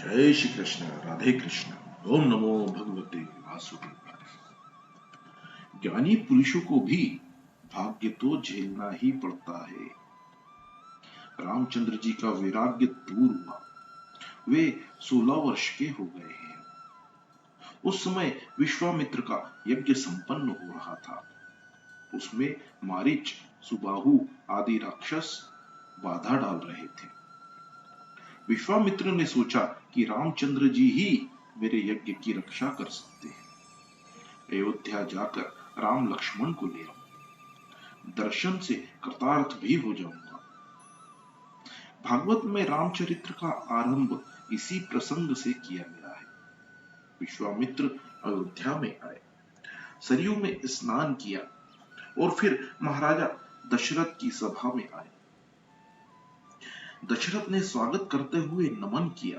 जय श्री कृष्ण। राधे कृष्ण। ओम नमो भगवते वासुदेवाय। ज्ञानी पुरुषों को भी भाग्य तो झेलना ही पड़ता है। रामचंद्र जी का वैराग्य दूर हुआ। वे 16 वर्ष के हो गए हैं। उस समय विश्वामित्र का यज्ञ संपन्न हो रहा था। उसमें मारीच, सुबाहु आदि राक्षस बाधा डाल रहे थे। विश्वामित्र ने सोचा कि रामचंद्र जी ही मेरे यज्ञ की रक्षा कर सकते हैं। अयोध्या जाकर राम लक्ष्मण को ले आऊं, दर्शन से कृतार्थ भी हो जाऊंगा। भागवत में रामचरित्र का आरंभ इसी प्रसंग से किया गया है। विश्वामित्र अयोध्या में आए, सरयू में स्नान किया और फिर महाराजा दशरथ की सभा में आए। दशरथ ने स्वागत करते हुए नमन किया।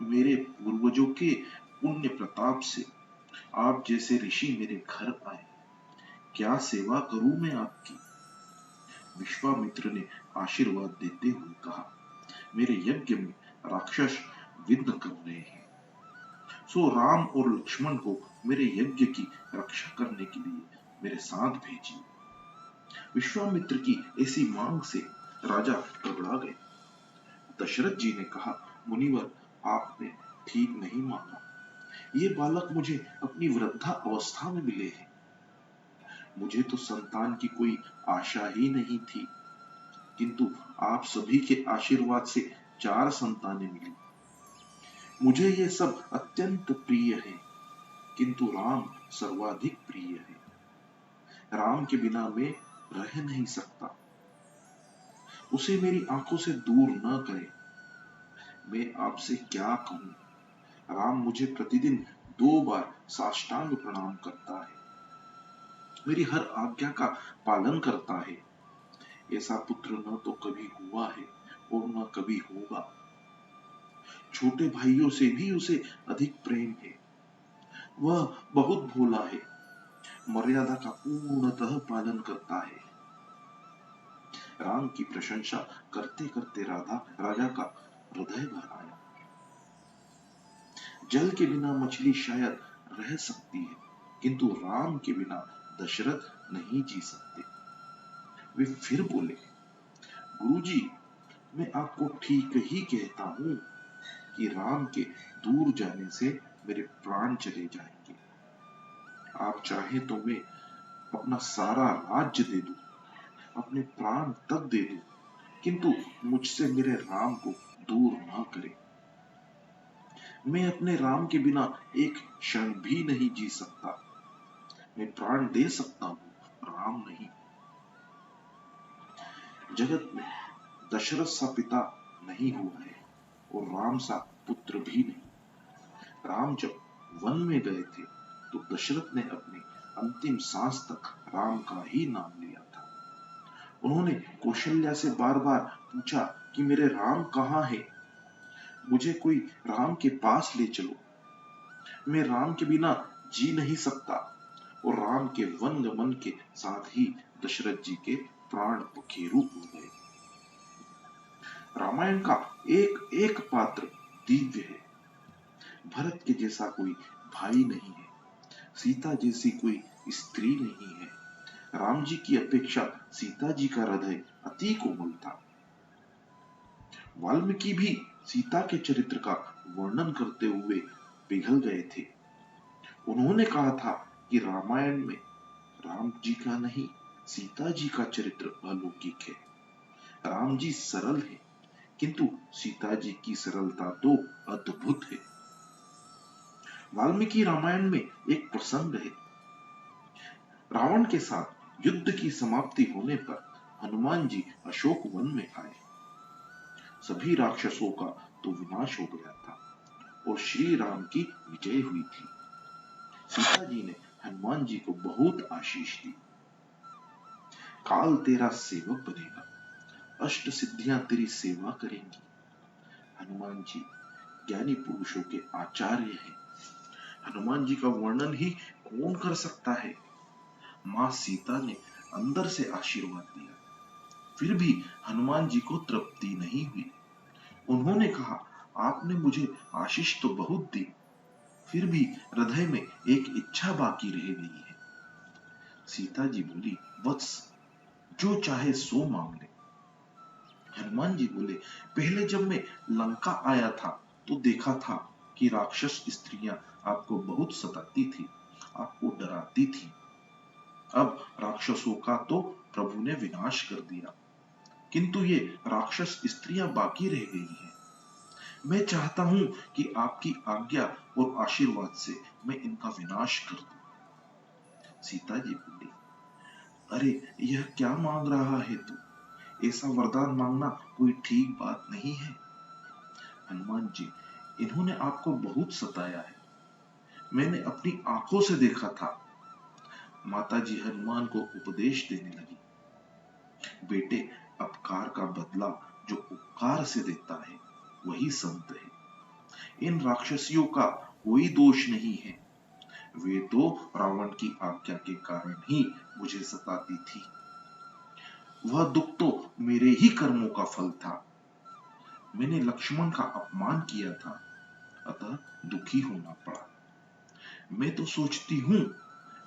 मेरे पूर्वजों के पुण्य प्रताप से आप जैसे ऋषि मेरे घर आए। क्या सेवा करूं मैं आपकी? विश्वामित्र ने आशीर्वाद देते हुए कहा, मेरे यज्ञ में राक्षस विघ्न कर रहे हैं, सो राम और लक्ष्मण को मेरे यज्ञ की रक्षा करने के लिए मेरे साथ भेजिए। विश्वामित्र की ऐसी मांग से राजा घबरा गए। दशरथ जी ने कहा, मुनिवर, आपने ठीक नहीं माना। ये बालक मुझे अपनी वृद्धा अवस्था में मिले हैं। मुझे तो संतान की कोई आशा ही नहीं थी, किंतु आप सभी के आशीर्वाद से 4 संतानें मिली। मुझे ये सब अत्यंत प्रिय है, किंतु राम सर्वाधिक प्रिय है। राम के बिना मैं रह नहीं सकता। उसे मेरी आंखों से दूर न करें। मैं आपसे क्या कहूं? राम मुझे प्रतिदिन 2 बार साष्टांग प्रणाम करता है, मेरी हर आज्ञा का पालन करता है। ऐसा पुत्र न तो कभी हुआ है और न कभी होगा। छोटे भाइयों से भी उसे अधिक प्रेम है। वह बहुत भोला है, मर्यादा का पूर्णतः पालन करता है। राम की प्रशंसा करते करते राजा का हृदय भर आया। जल के बिना मछली शायद रह सकती है, किंतु राम के बिना दशरथ नहीं जी सकते। वे फिर बोले, गुरुजी, मैं आपको ठीक ही कहता हूं कि राम के दूर जाने से मेरे प्राण चले जाएंगे। आप चाहे तो मैं अपना सारा राज्य दे दूं, अपने प्राण तक दे दूं, किंतु मुझसे मेरे राम को दूर ना करें। मैं अपने राम के बिना एक क्षण भी नहीं जी सकता। मैं प्राण दे सकता हूं, राम नहीं। जगत में दशरथ सा पिता नहीं हुआ है और राम सा पुत्र भी नहीं। राम जब वन में गए थे तो दशरथ ने अपनी अंतिम सांस तक राम का ही नाम लिया था। उन्होंने कौशल्या से बार बार पूछा कि मेरे राम कहाँ है? मुझे कोई राम के पास ले चलो। मैं राम के बिना जी नहीं सकता। और राम के वन गमन के साथ ही दशरथ जी के प्राण पखेरु हो गए। रामायण का एक एक पात्र दिव्य है। भरत के जैसा कोई भाई नहीं है, सीता जैसी कोई स्त्री नहीं है। राम जी की अपेक्षा सीता जी का हृदय अति कोमल था। वाल्मीकि भी सीता के चरित्र का वर्णन करते हुए पिघल गए थे। उन्होंने कहा था कि रामायण में राम जी का नहीं, सीता जी का चरित्र अलौकिक है। राम जी सरल है, किंतु सीता जी की सरलता तो अद्भुत है। वाल्मीकि रामायण में एक प्रसंग है। रावण के साथ युद्ध की समाप्ति होने पर हनुमान जी अशोक वन में आए। सभी राक्षसों का तो विनाश हो गया था और श्री राम की विजय हुई थी। सीता जी ने हनुमान जी को बहुत आशीष दी। काल तेरा सेवक बनेगा, अष्ट सिद्धियां तेरी सेवा करेंगी। हनुमान जी ज्ञानी पुरुषों के आचार्य हैं। हनुमान जी का वर्णन ही कौन कर सकता है? मां सीता ने अंदर से आशीर्वाद दिया, फिर भी हनुमान जी को तृप्ति नहीं हुई। उन्होंने कहा, आपने मुझे आशीष तो बहुत दी, फिर भी हृदय में एक इच्छा बाकी रह गई है। सीता जी बोली, वत्स, जो चाहे सो मांग ले। हनुमान जी बोले, पहले जब मैं लंका आया था तो देखा था कि राक्षस स्त्रियां आपको बहुत सताती थी, आपको डराती थी। अब राक्षसों का तो प्रभु ने विनाश कर दिया, किंतु ये राक्षस स्त्रियां बाकी रह गई हैं। मैं चाहता हूं कि आपकी आज्ञा और आशीर्वाद से मैं इनका विनाश कर दूं। सीता जी बोली, अरे यह क्या मांग रहा है तू? ऐसा वरदान मांगना कोई ठीक बात नहीं है। हनुमान जी, इन्होंने आपको बहुत सताया है, मैंने अपनी आंखों से देखा था। माता जी हनुमान को उपदेश देने लगी, बेटे, अपकार का बदला जो उपकार से देता है वही संत है। इन राक्षसियों का कोई दोष नहीं है, वे तो रावण की आज्ञा के कारण ही मुझे सताती थी। वह दुख तो मेरे ही कर्मों का फल था। मैंने लक्ष्मण का अपमान किया था, अतः दुखी होना पड़ा। मैं तो सोचती हूँ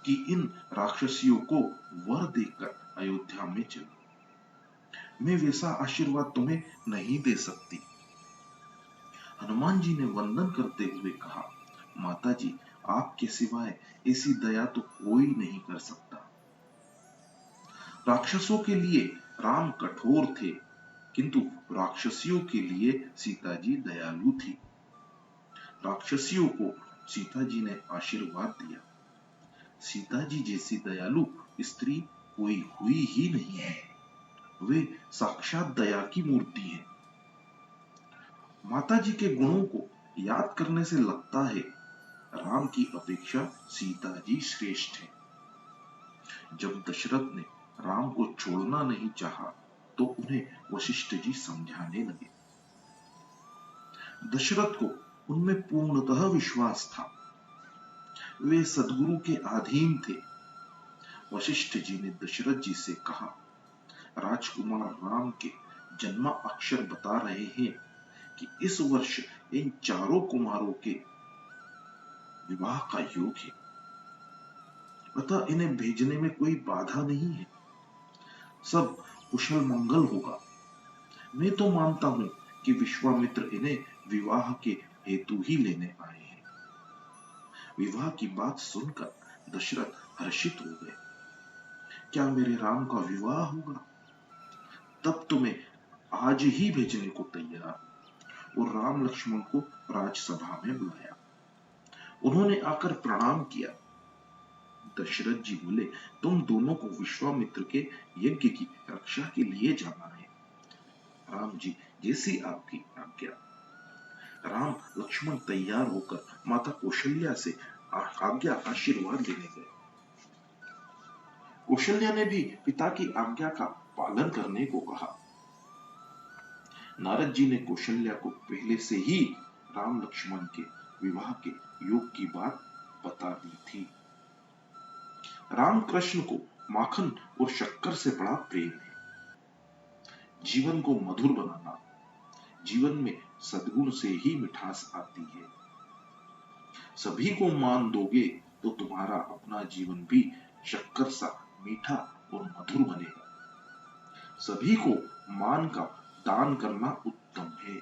कि इन राक्षसियों को वर देकर अयोध्या में चलो। मैं वैसा आशीर्वाद तुम्हें नहीं दे सकती। हनुमान जी ने वंदन करते हुए कहा, माता जी, आपके सिवाय ऐसी दया तो कोई नहीं कर सकता। राक्षसों के लिए राम कठोर थे, किंतु राक्षसियों के लिए सीता जी दयालु थी। राक्षसियों को सीता जी ने आशीर्वाद दिया। सीता जी जैसी दयालु स्त्री कोई हुई ही नहीं है। वे साक्षात दया की मूर्ति है। माता जी के गुणों को याद करने से लगता है राम की अपेक्षा सीता जी श्रेष्ठ है। जब दशरथ ने राम को छोड़ना नहीं चाहा, तो उन्हें वशिष्ठ जी समझाने लगे। दशरथ को उनमें पूर्णतः विश्वास था। वे सदगुरु के अधीन थे। वशिष्ठ जी ने दशरथ जी से कहा, राजकुमार राम के जन्मा अक्षर बता रहे हैं कि इस वर्ष इन चारों कुमारों के विवाह का योग है, अतः इन्हें भेजने में कोई बाधा नहीं है। सब कुशल मंगल होगा। मैं तो मानता हूं कि विश्वामित्र इन्हें विवाह के हेतु ही लेने आए हैं। विवाह की बात सुनकर दशरथ हर्षित हो गए। क्या मेरे राम का विवाह होगा? तब तो मैं आज ही भेजने को तैयार हूं। और राम लक्ष्मण को राजसभा में बुलाया। उन्होंने आकर प्रणाम किया। दशरथ जी बोले, तुम दोनों को विश्वामित्र के यज्ञ की रक्षा के लिए जाना है। राम जी, जैसी आपकी आज्ञा। राम लक्ष्मण तैयार होकर माता कौशल्या से आज्ञा आशीर्वाद लेने गए। कौशल्या ने भी पिता की आज्ञा का पालन करने को कहा। नारद जी ने कौशल्या को पहले से ही राम लक्ष्मण के विवाह के योग की बात बता दी थी। राम कृष्ण को माखन और शक्कर से बड़ा प्रेम है। जीवन को मधुर बनाना, जीवन में सद्गुण से ही मिठास आती है। सभी को मान दोगे तो तुम्हारा अपना जीवन भी शक्कर सा मीठा और मधुर बनेगा। सभी को मान का दान करना उत्तम है।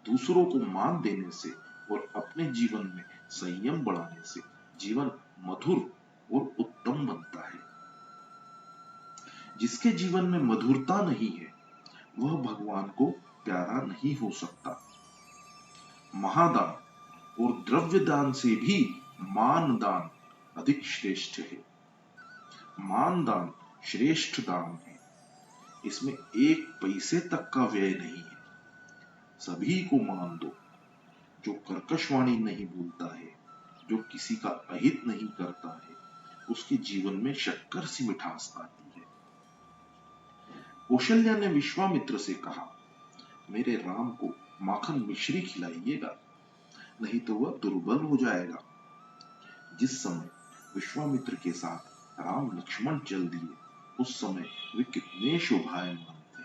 दूसरों को मान देने से और अपने जीवन में संयम बढ़ाने से जीवन मधुर और उत्तम बनता है। जिसके जीवन में मधुरता नहीं है, वह भगवान को प्यारा नहीं हो सकता। महादान और द्रव्य दान से भी मान दान अधिक श्रेष्ठ है। मान दान श्रेष्ठ दान है। इसमें एक पैसे तक का व्यय नहीं है। सभी को मान दो। जो कर्कश वाणी नहीं बोलता है, जो किसी का अहित नहीं करता है, उसके जीवन में शक्कर सी मिठास आती है। कौशल्या ने विश्वामित्र से कहा, मेरे राम को माखन मिश्री खिलाइएगा, नहीं तो वह दुर्बल हो जाएगा। जिस समय विश्वामित्र के साथ राम लक्ष्मण चल दिए, उस समय वे कितने शोभायमान थे।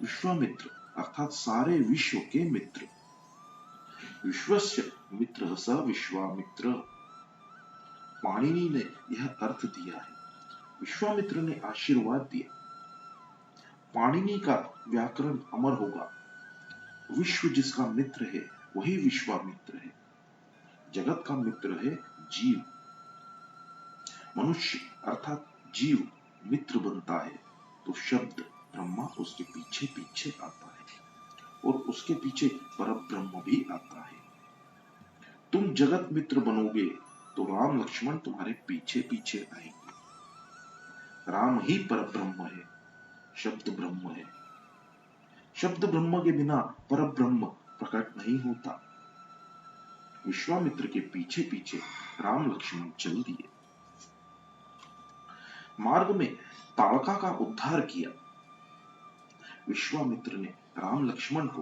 विश्वामित्र अर्थात सारे विश्व के मित्र। विश्वस्य मित्र स विश्वामित्र। पाणिनि ने यह अर्थ दिया है। विश्वामित्र ने आशीर्वाद दिया। पाणिनि का व्याकरण अमर होगा। विश्व जिसका मित्र है वही विश्वामित्र है। जगत का मित्र है जीव। मनुष्य अर्थात जीव मित्र बनता है तो शब्द ब्रह्मा उसके पीछे पीछे आता है और उसके पीछे परब्रह्म भी आता है। तुम जगत मित्र बनोगे तो राम लक्ष्मण तुम्हारे पीछे पीछे आएंगे। राम ही परब्रह्म है, शब्द ब्रह्म है। शब्द ब्रह्म के बिना परब्रह्म प्रकट नहीं होता। विश्वामित्र के पीछे पीछे राम लक्ष्मण चल दिए। मार्ग में ताड़का का उद्धार किया। विश्वामित्र ने राम लक्ष्मण को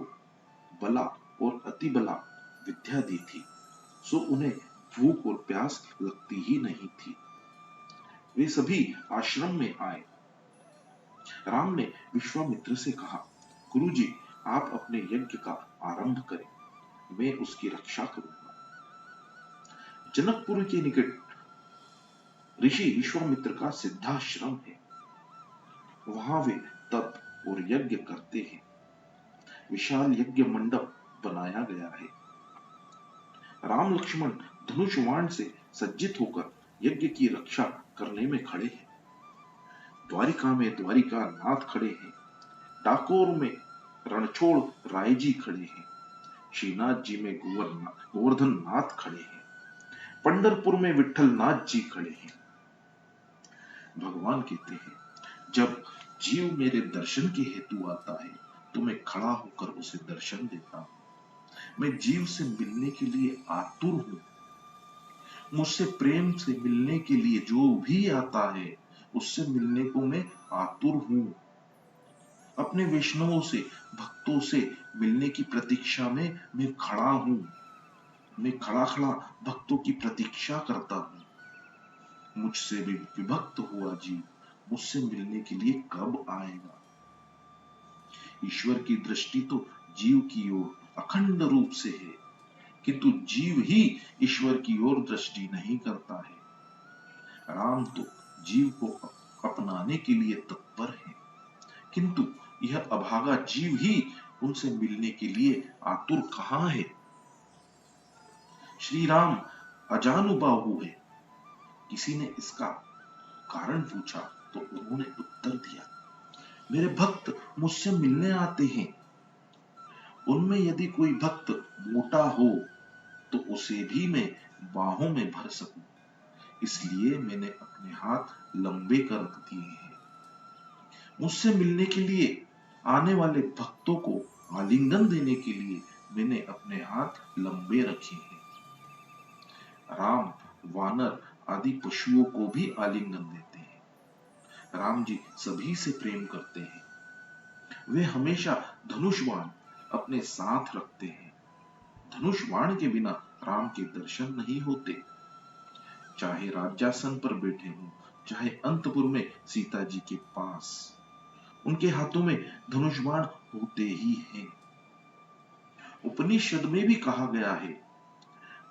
बला और अति बला विद्या दी थी, सो उन्हें भूख और प्यास लगती ही नहीं थी। वे सभी आश्रम में आए। राम ने विश्वामित्र से कहा, गुरुजी, आप अपने यज्ञ का आरंभ करें, मैं उसकी रक्षा करूंगा। जनकपुर के निकट ऋषि विश्वामित्र का सिद्धाश्रम है। वहां वे तप और यज्ञ करते हैं। विशाल यज्ञ मंडप बनाया गया है। राम लक्ष्मण धनुष बाण से सज्जित होकर यज्ञ की रक्षा करने में खड़े हैं। द्वारिका में द्वारिका नाथ खड़े हैं। डाकोर में रणछोड़ राय जी खड़े हैं। श्रीनाथ जी में गोवर्धन नाथ खड़े हैं। पंढरपुर में विठल नाथ जी खड़े हैं। भगवान कहते हैं, जब जीव मेरे दर्शन के हेतु आता है तो मैं खड़ा होकर उसे दर्शन देता हूं। मैं जीव से मिलने के लिए आतुर हूं। मुझसे प्रेम से मिलने के लिए जो भी आता है उससे मिलने को मैं आतुर हूं। अपने वैष्णवों से, भक्तों से मिलने की प्रतीक्षा में मैं खड़ा हूं। मैं खड़ा खड़ा भक्तों की प्रतीक्षा करता हूं। मुझसे भी विभक्त हुआ जीव मुझसे मिलने के लिए कब आएगा। ईश्वर की दृष्टि तो जीव की ओर अखंड रूप से है, किंतु जीव ही ईश्वर की ओर दृष्टि नहीं करता है। राम तो जीव को अपनाने के लिए तत्पर है, किंतु यह अभागा जीव ही उनसे मिलने के लिए आतुर कहां है। श्री राम अजानुबाहु है। किसी ने इसका कारण पूछा तो उन्होंने उत्तर दिया, मेरे भक्त मुझसे मिलने आते हैं। उनमें यदि कोई भक्त मोटा हो तो उसे भी मैं बाहों में भर सकूं, इसलिए मैंने अपने हाथ लंबे कर रख दिए हैं। मुझसे मिलने के लिए आने वाले भक्तों को आलिंगन देने के लिए मैंने अपने हाथ लंबे रखे हैं। राम वानर आदि पशुओं को भी आलिंगन देते हैं। राम जी सभी से प्रेम करते हैं। वे हमेशा धनुष बाण अपने साथ रखते हैं। धनुष बाण के बिना राम के दर्शन नहीं होते। चाहे राज्यासन पर बैठे हों, चाहे अंतपुर में सीता जी के पास, उनके हाथों में धनुष बाण होते ही हैं। उपनिषद में भी कहा गया है,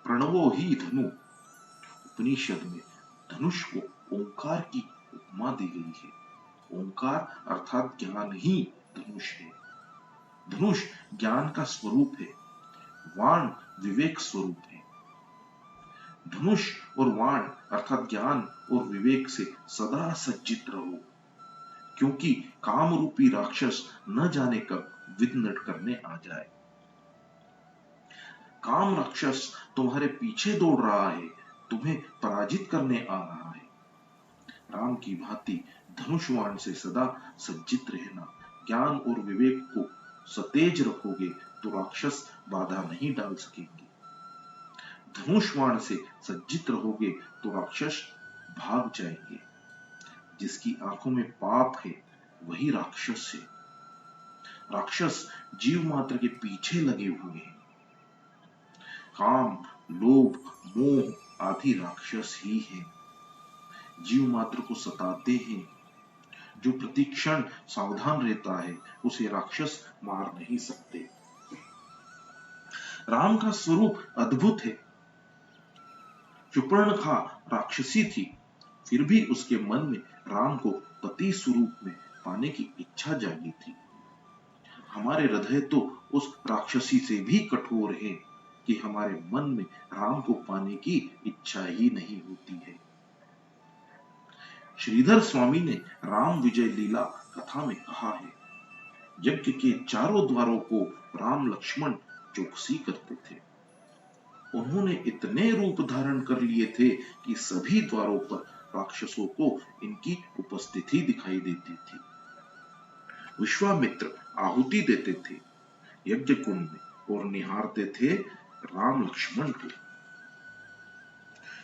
प्रणवो ही धनु। उपनिषद में धनुष को ओंकार की उपमा दी गई है। ओंकार अर्थात ज्ञान ही धनुष है। धनुष ज्ञान का स्वरूप है। वाण विवेक स्वरूप है। धनुष और वाण अर्थात ज्ञान और विवेक से सदा सज्जित रहो, क्योंकि काम रूपी राक्षस न जाने कब विघ्न करने आ जाए। काम राक्षस तुम्हारे पीछे दौड़ रहा है, तुम्हें पराजित करने आ रहा है। राम की भांति धनुषवाण से सदा सज्जित रहना। ज्ञान और विवेक को सतेज रखोगे तो राक्षस बाधा नहीं डाल सकेंगे। धनुषवाण से सज्जित रहोगे तो राक्षस भाग जाएंगे। जिसकी आंखों में पाप है वही राक्षस है। राक्षस जीव मात्र के पीछे लगे हुए हैं। काम, लोभ, मोह आदि राक्षस ही हैं। जीव मात्र को सताते हैं। जो प्रतिक्षण सावधान रहता है उसे राक्षस मार नहीं सकते। राम का स्वरूप अद्भुत है। शूर्पणखा राक्षसी थी, फिर भी उसके मन में राम को पति स्वरूप में पाने की इच्छा जागी थी। हमारे हृदय तो उस राक्षसी से भी कठोर है कि हमारे मन में राम को पाने की इच्छा ही नहीं होती है। श्रीधर स्वामी ने राम विजय लीला कथा में कहा है, यज्ञ के चारों द्वारों को राम लक्ष्मण चौकसी करते थे। उन्होंने इतने रूप धारण कर लिए थे कि सभी द्वारों पर राक्षसों को इनकी उपस्थिति दिखाई देती थी। विश्वामित्र आहुति देते थे यज्ञ कुंड में और निहारते थे राम लक्ष्मण को।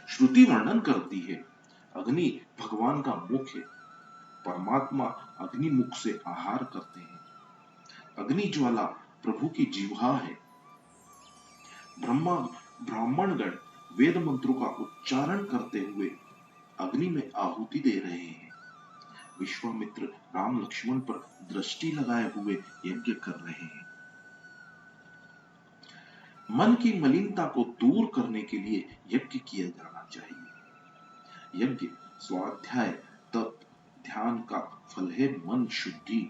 श्रुति वर्णन करती है, अग्नि भगवान का मुख है, परमात्मा अग्नि मुख से आहार करते हैं। अग्नि ज्वाला प्रभु की जिह्वा है। ब्राह्मणगण वेद मंत्रों का उच्चारण करते हुए अग्नि में आहुति दे रहे हैं। विश्वामित्र राम लक्ष्मण पर दृष्टि लगाए हुए यज्ञ कर रहे हैं। मन की मलिनता को दूर करने के लिए यज्ञ किया जाना चाहिए। यज्ञ, स्वाध्याय, तप, ध्यान का फल है मन शुद्धि।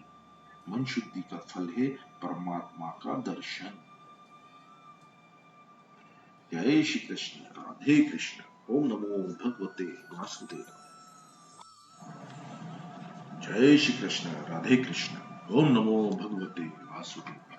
मन शुद्धि का फल है परमात्मा का दर्शन। जय श्री कृष्ण, राधे कृष्ण। ओम नमो भगवते वासुदेव। जय श्री कृष्ण, राधे कृष्ण। ओम नमो भगवते वासुदेव।